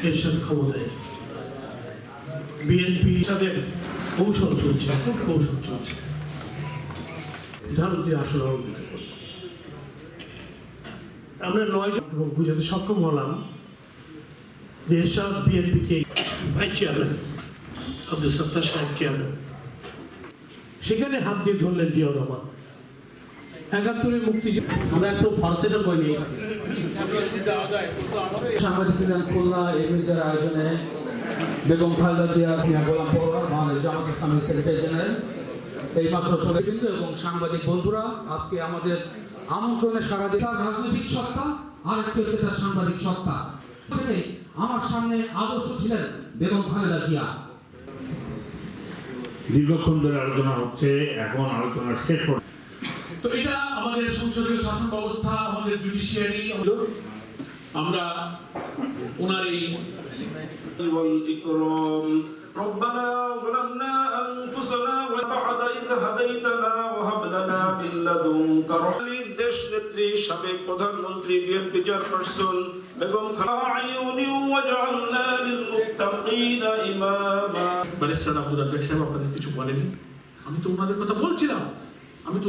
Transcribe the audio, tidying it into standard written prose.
এরশাদ ক্ষমতায়, বিএনপি তাদের কৌশল চলছে, খুব কৌশল চলছে, ভারতীয় আসন আরম্ভিত করল। আমরা 9 জন এবং বুঝাতে সক্ষম হলাম যে এরশাদ বিএনপিকে ভাইস চেয়ারম্যান আব্দুল সত্তার সাহেব চেয়ারম্যান, সেখানে হাত দিয়ে ধরলেন জিয়াউর রহমান। ৭১-এর মুক্তি আমরা একটু ফরসেশন করিনি। সাংবাদিক খুলনা এমএসের আয়োজনে বেগম খালেদা জিয়া, মিয়া গোলাম পরোয়ার, বাংলাদেশ জামাত ইসলামী সেক্রেটারি জেনারেল এইমাত্র চলে বিন্দু এবং সাংবাদিক বন্ধুরা, আজকে আমাদের আমন্ত্রণে সারা দিয়ে রাজনৈতিক সত্তা আর একটি হচ্ছে তার সাংবাদিক সত্তা। আমার সামনে আদর্শ ছিলেন বেগম খালেদা জিয়া। দীর্ঘক্ষণ ধরে আলোচনা হচ্ছে, এখন আলোচনা শেষ হচ্ছে। তো এটা আমাদের সংসদীয় শাসন ব্যবস্থা, আমাদের জুডিশিয়ারি, আমরা ওনার এই ربنا ظلمنا أنفسنا وبعد إذ هديتنا وهب لنا من لدنك رحمة দেশ নেত্রী সাবেক প্রধানমন্ত্রী বিএনপি চেয়ারপারসন বেগম খালেদা আইয়ুনি ওয়াজআলনা লিলমুত্তাকিনা ইমামা। ব্যারিস্টার আব্দুর রাজ্জাক সাহেব আপনাদের কিছু বলেনি? আমি তো ওনাদের কথা বলছিলাম, আমি তো